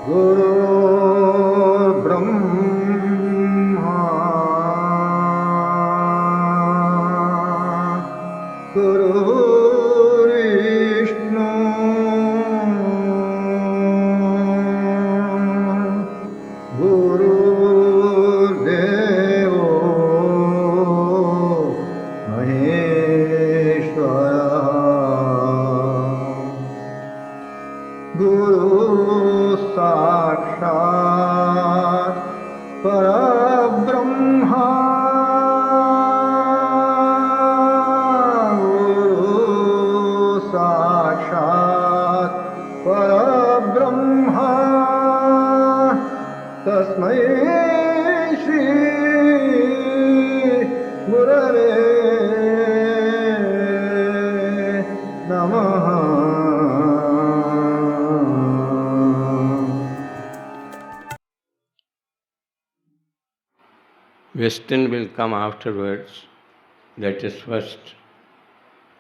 गुरुर्ब्रह्मा गुरुर्विष्णु गुरुर्देवो महेश्वरः गुरु साक्षात् परब्रह्मा गुरु साक्षात् परब्रह्मा तस्मै श्री गुरवे नमः. Western will come afterwards. Let us first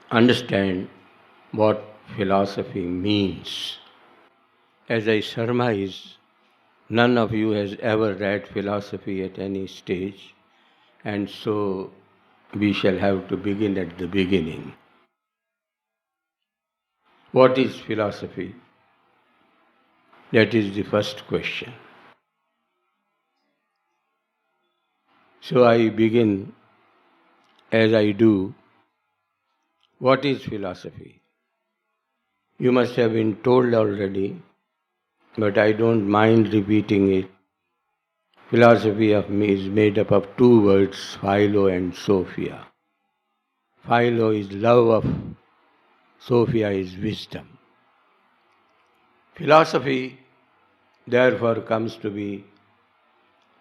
understand what philosophy means. As I surmise, none of you has ever read philosophy at any stage, and so we shall have to begin at the beginning. What is philosophy? That is the first question. So I begin as I do. What is philosophy? You must have been told already, but I don't mind repeating it. Philosophy of me is made up of two words, Philo and Sophia. Philo is love of, Sophia is wisdom. Philosophy, therefore, comes to be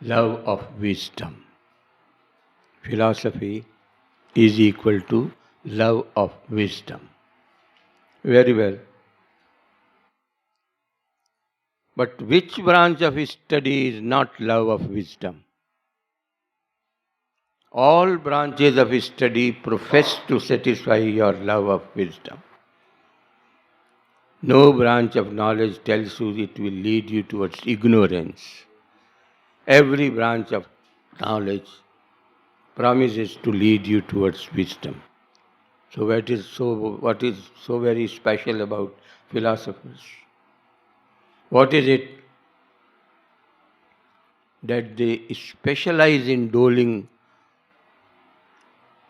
love of wisdom. Philosophy is equal to love of wisdom. Very well. But which branch of study is not love of wisdom? All branches of study profess to satisfy your love of wisdom. No branch of knowledge tells you it will lead you towards ignorance. Every branch of knowledge promises to lead you towards wisdom. So what is so very special about philosophers? What is it that they specialize in doling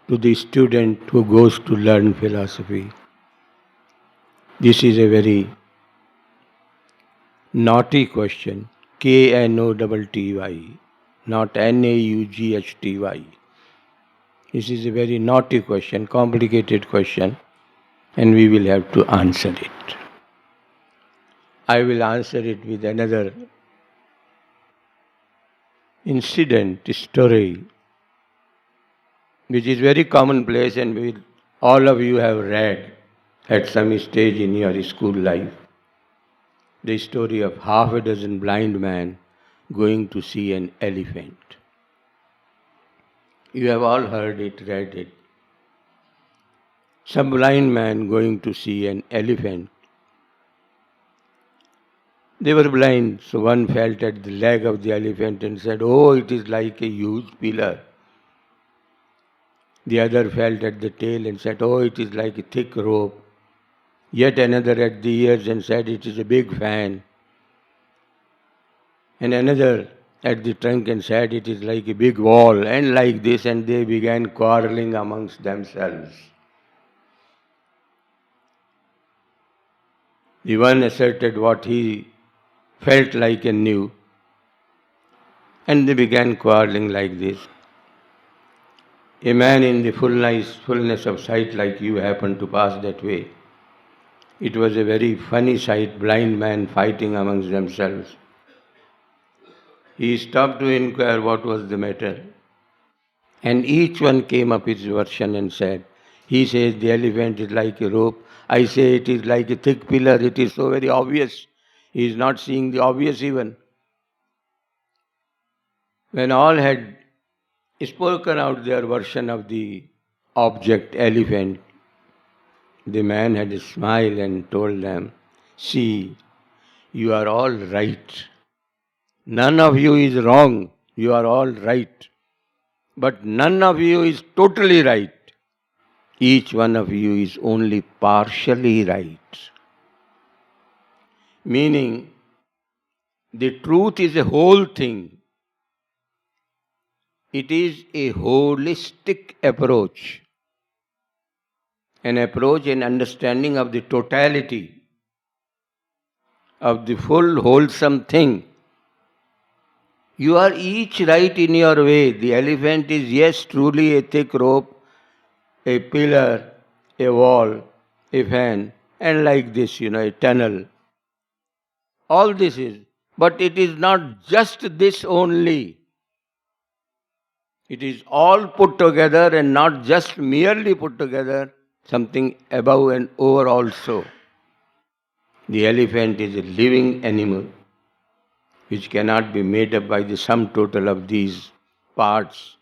to the student who goes to learn philosophy? This is a very naughty question. Knowty, not Naughty. This is a very naughty question, complicated question, and we will have to answer it. I will answer it with another incident, story, which is very commonplace and all of you have read at some stage in your school life. The story of half a dozen blind men going to see an elephant. You have all heard it, read it. Some blind man going to see an elephant. They were blind, so one felt at the leg of the elephant and said, "Oh, it is like a huge pillar." The other felt at the tail and said, "Oh, it is like a thick rope." Yet another at the ears and said, "It is a big fan." And another at the trunk and said, "It is like a big wall," and like this, and they began quarreling amongst themselves. The one asserted what he felt like and knew, and they began quarreling like this. A man in the fullness of sight like you happened to pass that way. It was a very funny sight, blind men fighting amongst themselves. He stopped to inquire what was the matter. And each one came up his version and said, he says the elephant is like a rope. I say it is like a thick pillar. It is so very obvious. He is not seeing the obvious even. When all had spoken out their version of the object elephant, the man had a smile and told them, "See, you are all right. None of you is wrong. You are all right. But none of you is totally right. Each one of you is only partially right. Meaning, the truth is a whole thing. It is a holistic approach, an approach and understanding of the totality of the full wholesome thing. You are each right in your way. The elephant is, yes, truly a thick rope, a pillar, a wall, a fan, and like this, a tunnel. All this is. But it is not just this only. It is all put together and not just merely put together, something above and over also. The elephant is a living animal which cannot be made up by the sum total of these parts.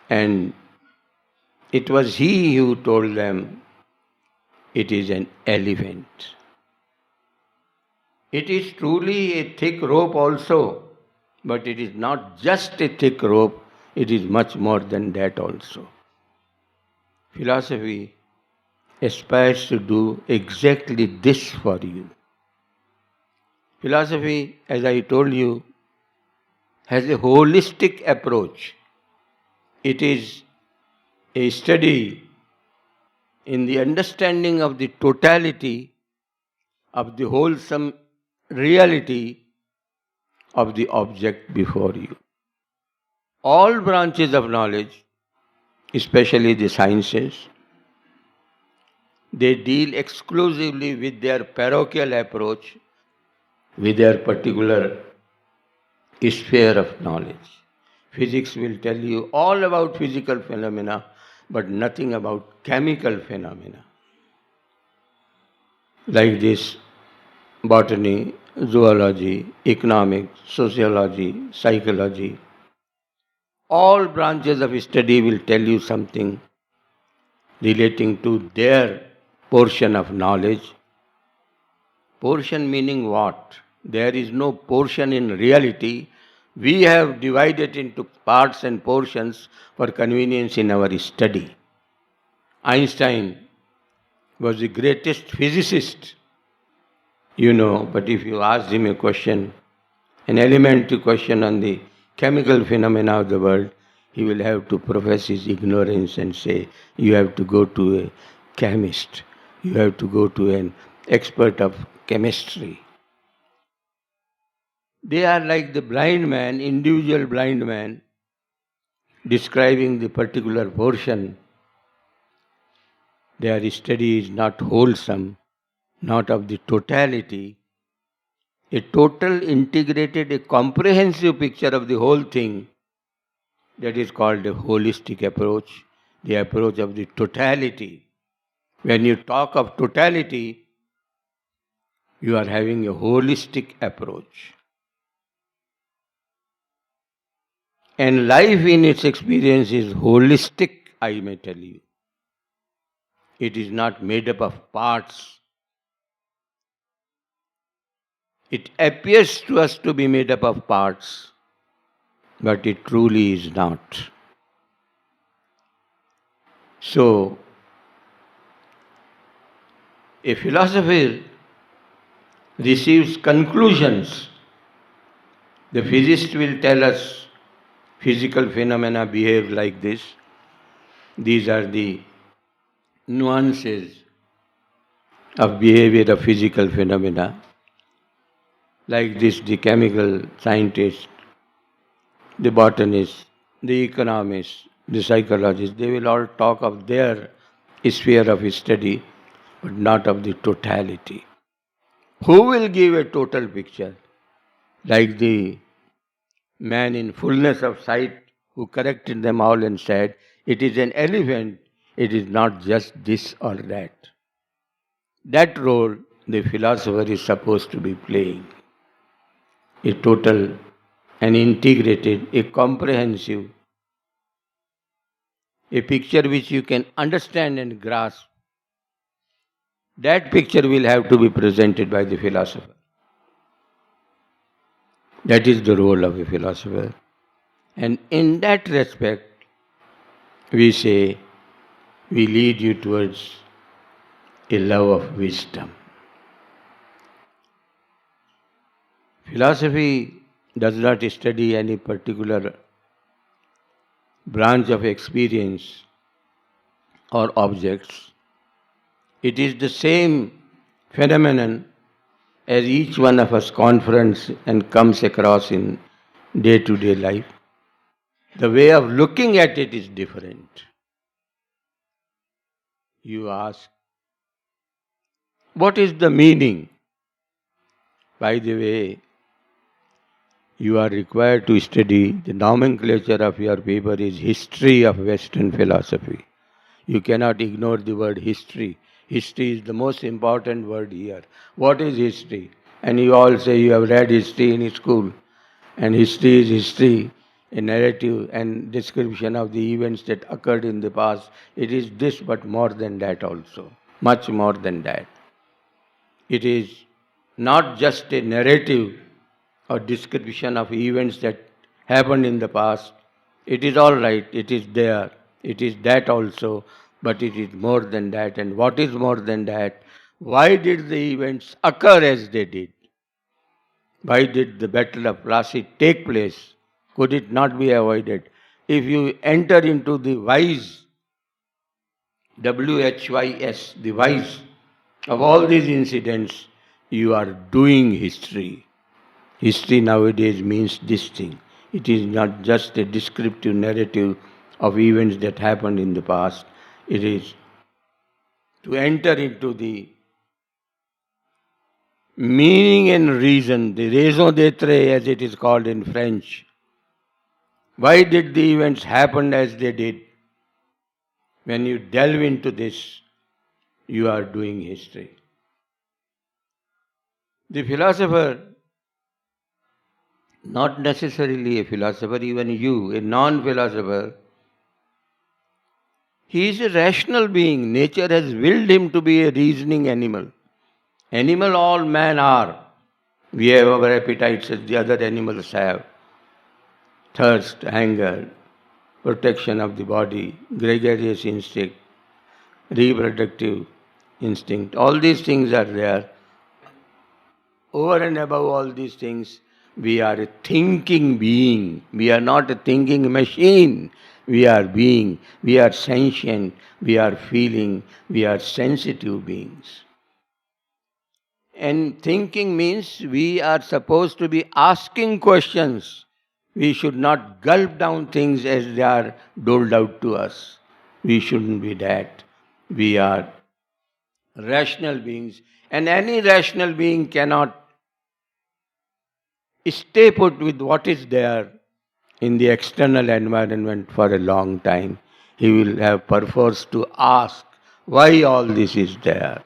And it was he who told them it is an elephant. It is truly a thick rope also, but it is not just a thick rope, it is much more than that also. Philosophy aspires to do exactly this for you. Philosophy, as I told you, has a holistic approach. It is a study in the understanding of the totality of the wholesome reality of the object before you. All branches of knowledge, especially the sciences, they deal exclusively with their parochial approach, with their particular sphere of knowledge. Physics will tell you all about physical phenomena, but nothing about chemical phenomena. Like this, botany, zoology, economics, sociology, psychology, all branches of study will tell you something relating to their portion of knowledge. Portion meaning what? There is no portion in reality. We have divided into parts and portions for convenience in our study. Einstein was the greatest physicist, but if you ask him a question, an elementary question on the chemical phenomena of the world, he will have to profess his ignorance and say, you have to go to a chemist, you have to go to an expert of chemistry. They are like the blind man, individual blind man, describing the particular portion. Their study is not wholesome, not of the totality. A total, integrated, a comprehensive picture of the whole thing, that is called a holistic approach, the approach of the totality. When you talk of totality, you are having a holistic approach. And life in its experience is holistic, I may tell you. It is not made up of parts. It appears to us to be made up of parts, but it truly is not. So, a philosopher receives conclusions. The physicist will tell us physical phenomena behave like this. These are the nuances of behavior of physical phenomena. Like this, the chemical scientist, the botanist, the economist, the psychologist, they will all talk of their sphere of study, but not of the totality. Who will give a total picture? Like the man in fullness of sight who corrected them all and said, it is an elephant, it is not just this or that. That role the philosopher is supposed to be playing. A total, an integrated, a comprehensive, a picture which you can understand and grasp. That picture will have to be presented by the philosopher. That is the role of a philosopher. And in that respect, we say, we lead you towards a love of wisdom. Philosophy does not study any particular branch of experience or objects. It is the same phenomenon as each one of us confronts and comes across in day-to-day life. The way of looking at it is different. You ask, what is the meaning? By the way, you are required to study the nomenclature of your paper is history of Western philosophy. You cannot ignore the word history. History is the most important word here. What is history? And you all say you have read history in school. And history is history, a narrative and description of the events that occurred in the past. It is this, but more than that also. Much more than that. It is not just a narrative or description of events that happened in the past. It is all right, it is there, it is that also, but it is more than that. And what is more than that? Why did the events occur as they did? Why did the Battle of Plassey take place? Could it not be avoided? If you enter into the whys, WHYS, the whys of all these incidents, you are doing history. History nowadays means this thing. It is not just a descriptive narrative of events that happened in the past. It is to enter into the meaning and reason, the raison d'etre as it is called in French. Why did the events happen as they did? When you delve into this, you are doing history. The philosopher, not necessarily a philosopher, even you, a non-philosopher, he is a rational being. Nature has willed him to be a reasoning animal. Animal all men are. We have our appetites as the other animals have. Thirst, anger, protection of the body, gregarious instinct, reproductive instinct. All these things are there. Over and above all these things, we are a thinking being. We are not a thinking machine. We are being. We are sentient. We are feeling. We are sensitive beings. And thinking means we are supposed to be asking questions. We should not gulp down things as they are doled out to us. We shouldn't be that. We are rational beings. And any rational being cannot stay put with what is there in the external environment for a long time. He will have perforce to ask why all this is there.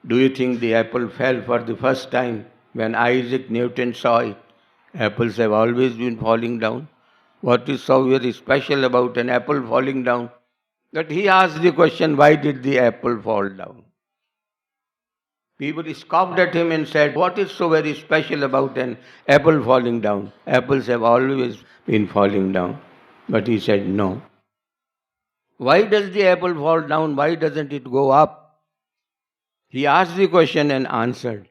Do you think the apple fell for the first time when Isaac Newton saw it? Apples have always been falling down. What is so very special about an apple falling down? That he asked the question, why did the apple fall down? People scoffed at him and said, what is so very special about an apple falling down? Apples have always been falling down. But he said, no. Why does the apple fall down? Why doesn't it go up? He asked the question and answered.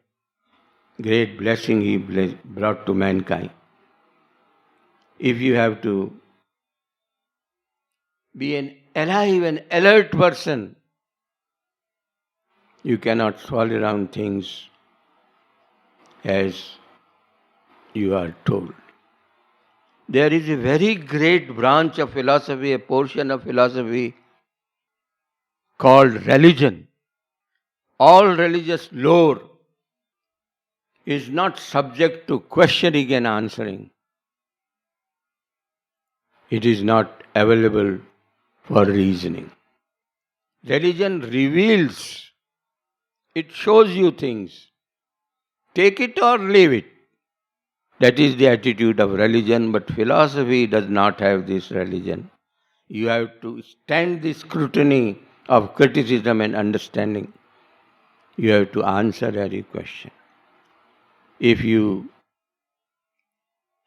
Great blessing he brought to mankind. If you have to be an alive and alert person, you cannot swallow around things as you are told. There is a very great branch of philosophy, a portion of philosophy called religion. All religious lore is not subject to questioning and answering. It is not available for reasoning. Religion reveals. It shows you things. Take it or leave it. That is the attitude of religion, but philosophy does not have this religion. You have to stand the scrutiny of criticism and understanding. You have to answer every question. If you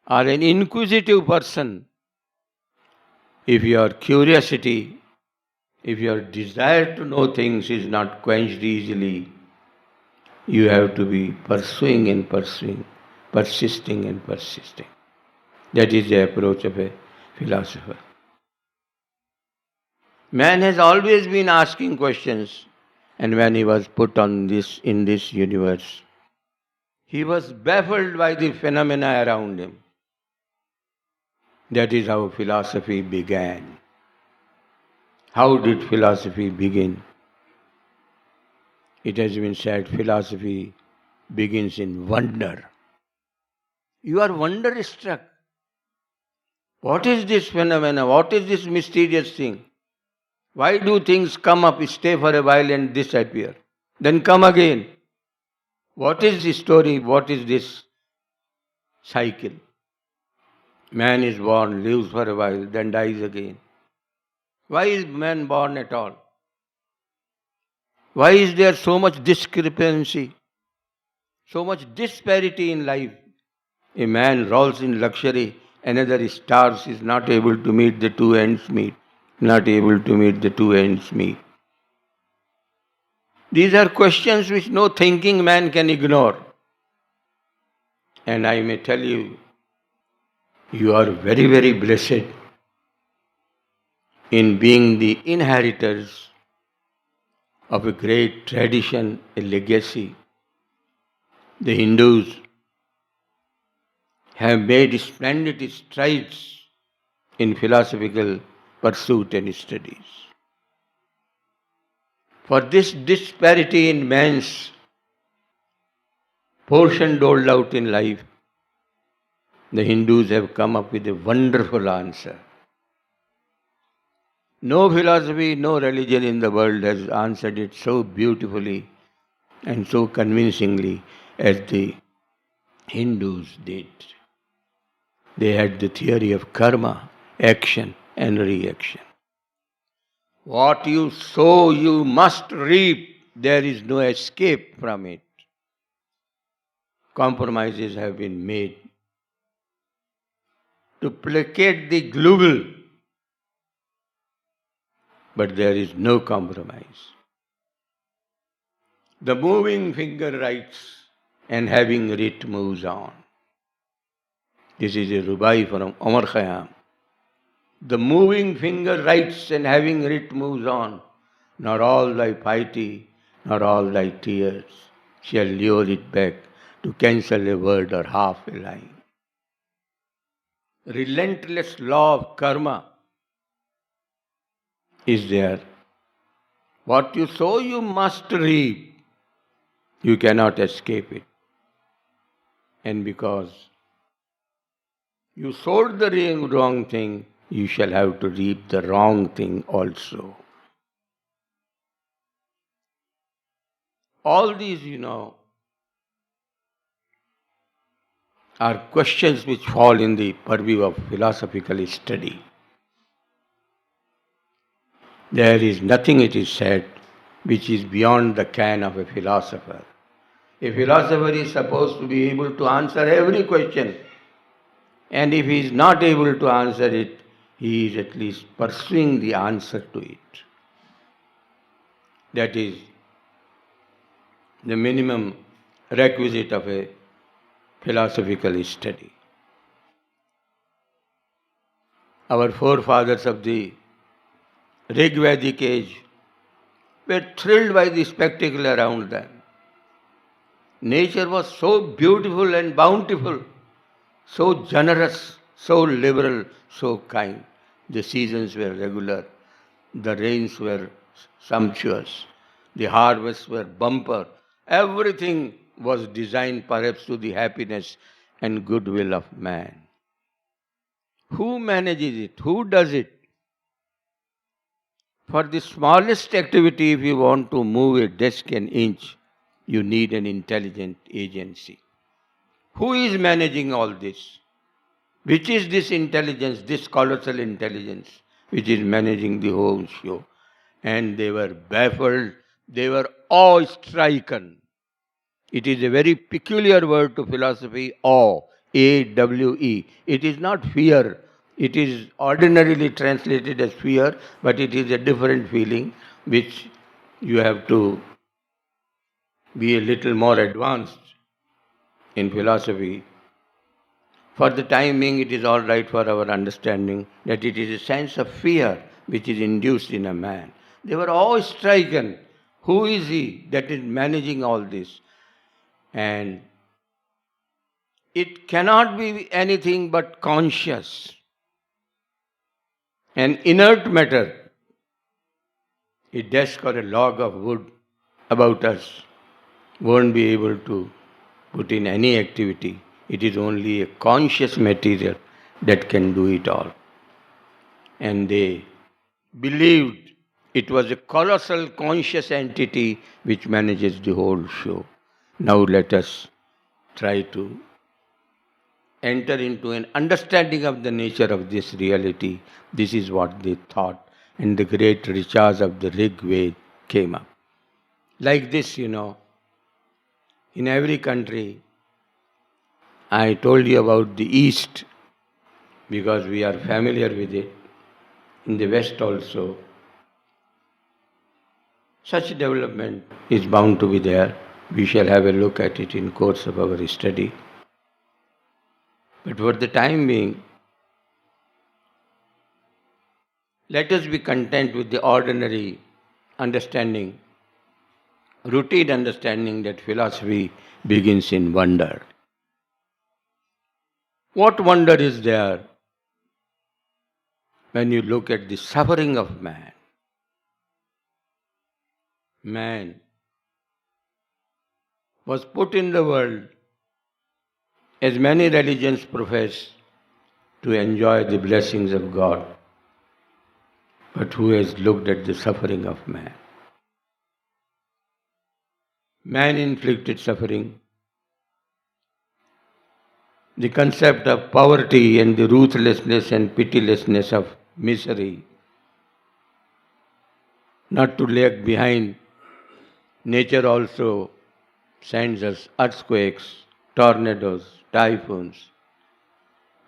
are an inquisitive person, if your curiosity, if your desire to know things is not quenched easily, you have to be pursuing and pursuing, persisting and persisting. That is the approach of a philosopher. Man has always been asking questions, and when he was put on this in this universe, he was baffled by the phenomena around him. That is how philosophy began. How did philosophy begin? It has been said philosophy begins in wonder. You are wonder-struck. What is this phenomena? What is this mysterious thing? Why do things come up, stay for a while and disappear, then come again? What is the story? What is this cycle? Man is born, lives for a while, then dies again. Why is man born at all? Why is there so much discrepancy, so much disparity in life? A man rolls in luxury, another starves, is not able to meet the two ends meet. Not able to meet the two ends meet. These are questions which no thinking man can ignore. And I may tell you, you are very, very blessed in being the inheritors of a great tradition, a legacy. The Hindus have made splendid strides in philosophical pursuit and studies. For this disparity in man's portion doled out in life, the Hindus have come up with a wonderful answer. No philosophy, no religion in the world has answered it so beautifully and so convincingly as the Hindus did. They had the theory of karma, action and reaction. What you sow, you must reap. There is no escape from it. Compromises have been made to placate the global, but there is no compromise. The moving finger writes, and having writ moves on. This is a rubai from Omar Khayyam. The moving finger writes, and having writ moves on. Not all thy piety, nor all thy tears shall lure it back to cancel a word or half a line. Relentless law of karma is there. What you sow, you must reap. You cannot escape it. And because you sowed the wrong thing, you shall have to reap the wrong thing also. All these, are questions which fall in the purview of philosophical study. There is nothing, it is said, which is beyond the ken of a philosopher. A philosopher is supposed to be able to answer every question, and if he is not able to answer it, he is at least pursuing the answer to it. That is the minimum requisite of a philosophical study. Our forefathers of the Rig Vedic age were thrilled by the spectacle around them. Nature was so beautiful and bountiful, so generous, so liberal, so kind. The seasons were regular, the rains were sumptuous, the harvests were bumper. Everything was designed perhaps to the happiness and goodwill of man. Who manages it? Who does it? For the smallest activity, if you want to move a desk an inch, you need an intelligent agency. Who is managing all this? Which is this intelligence, this colossal intelligence, which is managing the whole show? and they were baffled, they were awe-stricken. It is a very peculiar word to philosophy, awe, A-W-E. It is not fear. It is ordinarily translated as fear, but it is a different feeling which you have to be a little more advanced in philosophy. For the time being, it is all right for our understanding that it is a sense of fear which is induced in a man. They were awe-stricken. Who is he that is managing all this? And it cannot be anything but conscious. An inert matter, a desk or a log of wood about us, won't be able to put in any activity. It is only a conscious material that can do it all. And they believed it was a colossal conscious entity which manages the whole show. Now let us try to enter into an understanding of the nature of this reality. This is what they thought, and the great richas of the Rig Veda came up. Like this, in every country, I told you about the East because we are familiar with it. In the West also, such development is bound to be there. We shall have a look at it in course of our study. But for the time being, let us be content with the ordinary understanding, routine understanding that philosophy begins in wonder. What wonder is there when you look at the suffering of man? Man was put in the world, as many religions profess, to enjoy the blessings of God. But who has looked at the suffering of man? Man-inflicted suffering, the concept of poverty and the ruthlessness and pitilessness of misery, not to lag behind. Nature also sends us earthquakes, tornadoes, typhoons,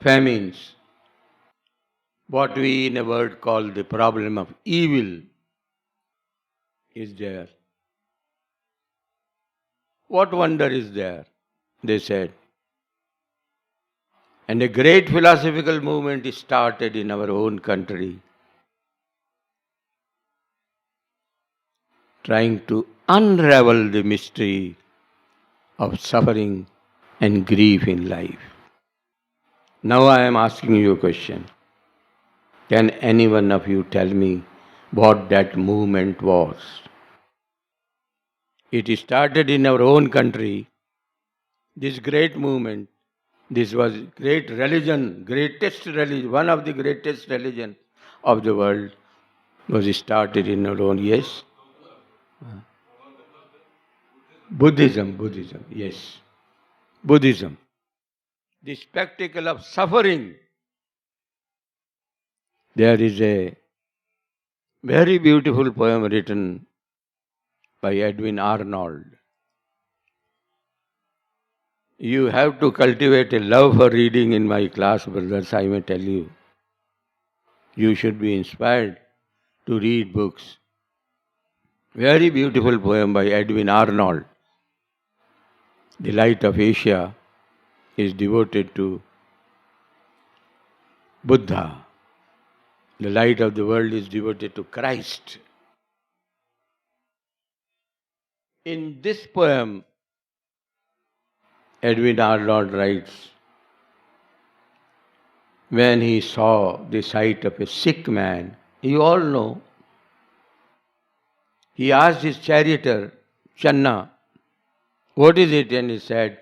famines. What we in a word call the problem of evil is there. What wonder is there? They said. And a great philosophical movement is started in our own country, trying to unravel the mystery of suffering and grief in life. Now I am asking you a question. Can any one of you tell me what that movement was? It started in our own country, this great movement. This was great religion, greatest religion, one of the greatest religion of the world was started in our own, yes? Buddhism, yes. Buddhism. The spectacle of suffering. There is a very beautiful poem written by Edwin Arnold. You have to cultivate a love for reading in my class, brothers, I may tell you. You should be inspired to read books. Very beautiful poem by Edwin Arnold. The light of Asia is devoted to Buddha. The light of the world is devoted to Christ. In this poem, Edwin Arnold writes, when he saw the sight of a sick man, you all know, he asked his charioteer, Channa, what is it? And he said,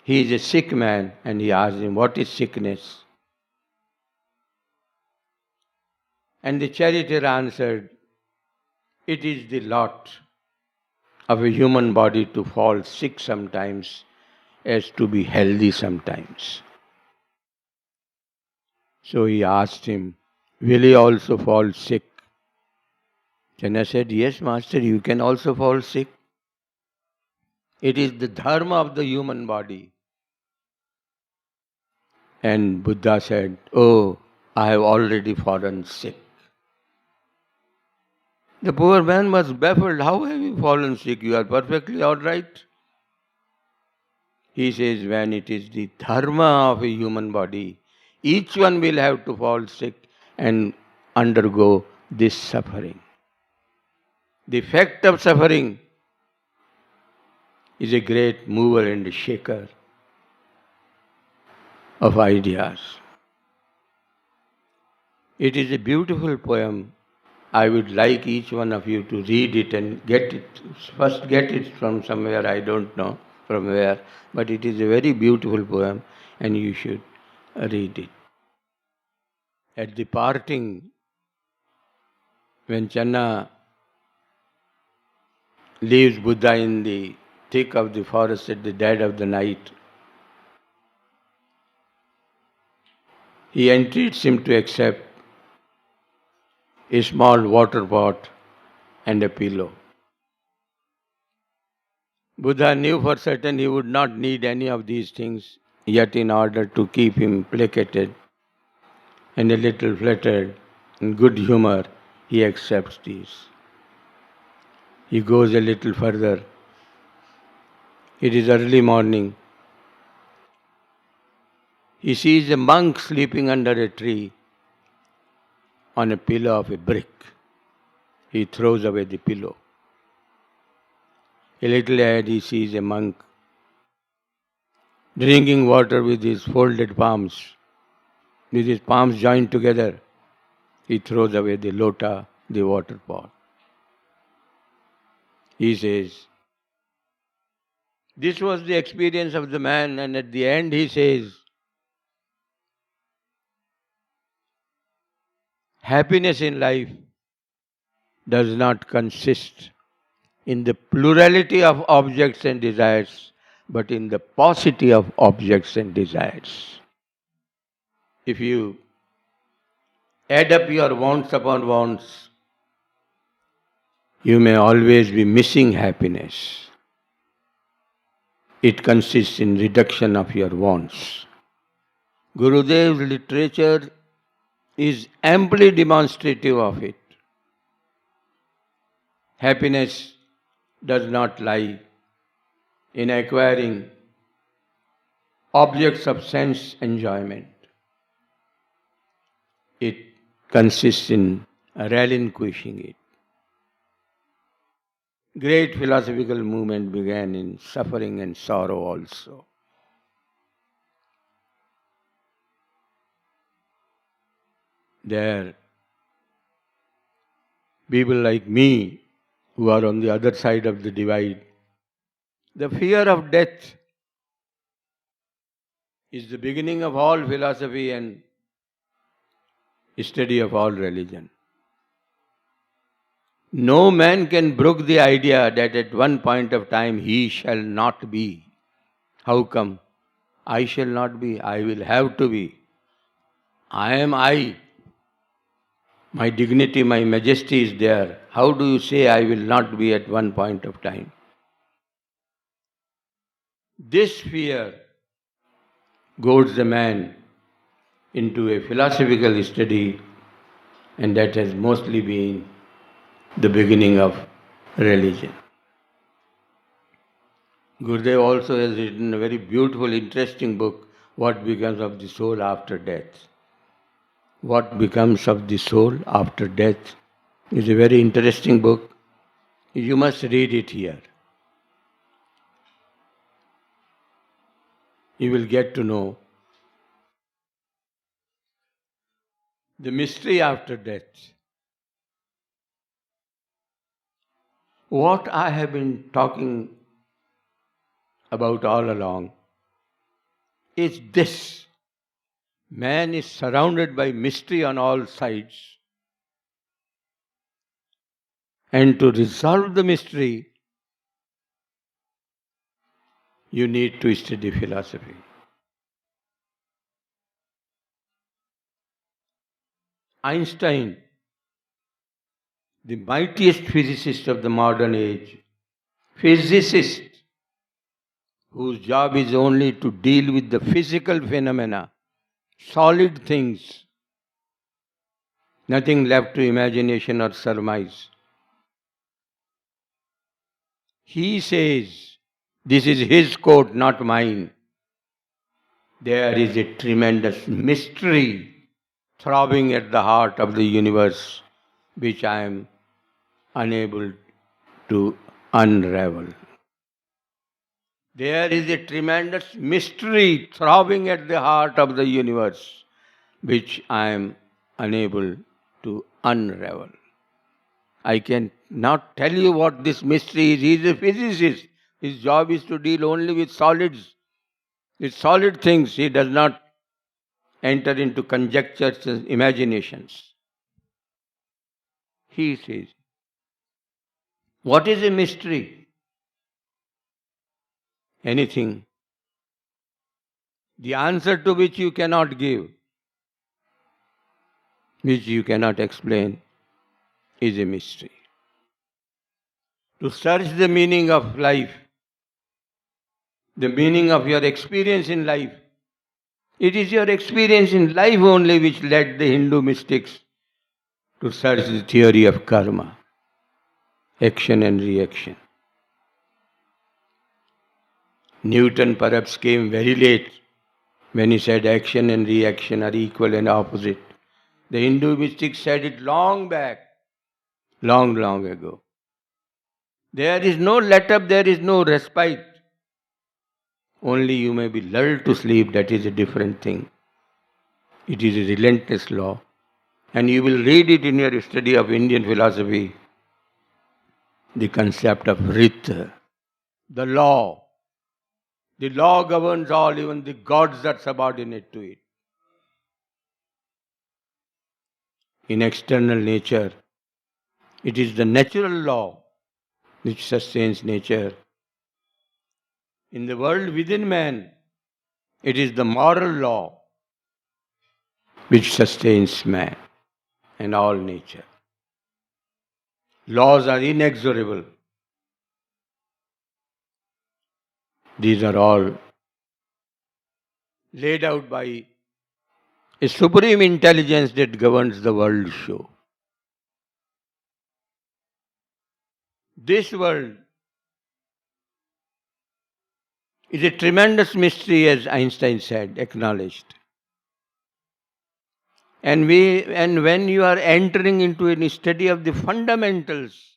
he is a sick man. And he asked him, what is sickness? And the charioteer answered, it is the lot of a human body to fall sick sometimes as to be healthy sometimes. So he asked him, will he also fall sick? Channa said, yes, Master, you can also fall sick. It is the dharma of the human body. And Buddha said, oh, I have already fallen sick. The poor man was baffled. How have you fallen sick? You are perfectly all right. He says, when it is the dharma of a human body, each one will have to fall sick and undergo this suffering. The fact of suffering is a great mover and shaker of ideas. It is a beautiful poem. I would like each one of you to read it and get it. First, get it from somewhere, I don't know from where, but it is a very beautiful poem and you should read it. At the parting, when Channa leaves Buddha in the thick of the forest at the dead of the night, he entreats him to accept a small water pot and a pillow. Buddha knew for certain he would not need any of these things, yet in order to keep him placated and a little flattered, in good humor, he accepts these. He goes a little further. It is early morning. He sees a monk sleeping under a tree on a pillow of a brick. He throws away the pillow. A little ahead, he sees a monk drinking water with his folded palms, with his palms joined together. He throws away the lota, the water pot. He says, this was the experience of the man, and at the end he says, happiness in life does not consist in the plurality of objects and desires, but in the paucity of objects and desires. If you add up your wants upon wants, you may always be missing happiness. It consists in reduction of your wants. Gurudev's literature is amply demonstrative of it. Happiness does not lie in acquiring objects of sense enjoyment. It consists in relinquishing it. Great philosophical movement began in suffering and sorrow also. There, people like me who are on the other side of the divide, the fear of death is the beginning of all philosophy and study of all religion. No man can brook the idea that at one point of time he shall not be. How come? I shall not be. I will have to be. I am I. My dignity, my majesty is there. How do you say I will not be at one point of time? This fear goads the man into a philosophical study, and that has mostly been the beginning of religion. Gurudev also has written a very beautiful, interesting book, What Becomes of the Soul After Death. What Becomes of the Soul After Death is a very interesting book. You must read it here. You will get to know the mystery after death. What I have been talking about all along is this. Man is surrounded by mystery on all sides. And to resolve the mystery, you need to study philosophy. Einstein the mightiest physicist of the modern age, physicist, whose job is only to deal with the physical phenomena, solid things, nothing left to imagination or surmise. He says, this is his quote, not mine. There is a tremendous mystery throbbing at the heart of the universe, which I am unable to unravel. There is a tremendous mystery throbbing at the heart of the universe, which I am unable to unravel. I can not tell you what this mystery is. He is a physicist. His job is to deal only with solids, with solid things. He does not enter into conjectures and imaginations. He says, what is a mystery? Anything, the answer to which you cannot give, which you cannot explain, is a mystery. To search the meaning of life, the meaning of your experience in life, it is your experience in life only which led the Hindu mystics to search the theory of karma, action and reaction. Newton perhaps came very late when he said action and reaction are equal and opposite. The Hindu mystics said it long back, long ago. There is no let up, there is no respite. Only you may be lulled to sleep, that is a different thing. It is a relentless law. And you will read it in your study of Indian philosophy, the concept of Rit, the law. The law governs all, even the gods are subordinate to it. In external nature, it is the natural law which sustains nature. In the world within man, it is the moral law which sustains man and all nature. Laws are inexorable. These are all laid out by a supreme intelligence that governs the world show. This world is a tremendous mystery, as Einstein said, acknowledged. And when you are entering into any study of the fundamentals,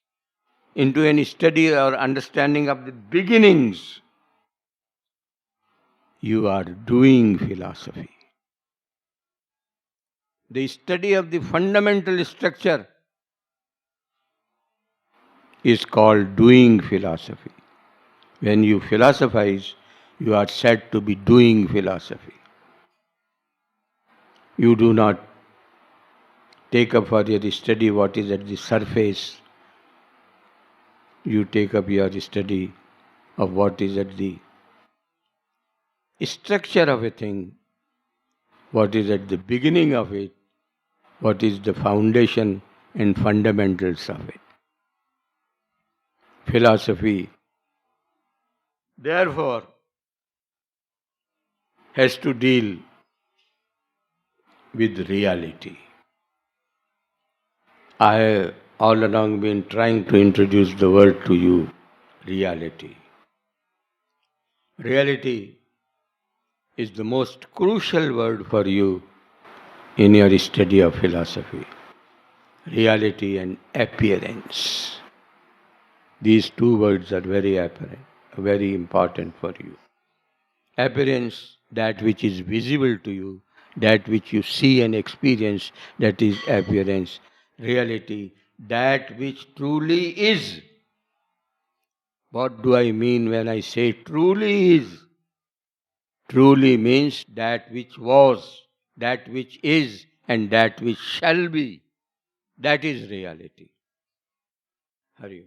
into any study or understanding of the beginnings, you are doing philosophy. The study of the fundamental structure is called doing philosophy. When you philosophize, you are said to be doing philosophy. You do not take up for your study what is at the surface. You take up your study of what is at the structure of a thing, what is at the beginning of it, what is the foundation and fundamentals of it. Philosophy, therefore, has to deal with reality. I have all along been trying to introduce the word to you, reality. Reality is the most crucial word for you in your study of philosophy. Reality and appearance. These two words are very apparent, very important for you. Appearance, that which is visible to you, that which you see and experience, that is appearance. Reality, that which truly is. What do I mean when I say truly is? Truly means that which was, that which is, and that which shall be. That is reality. Hari Om.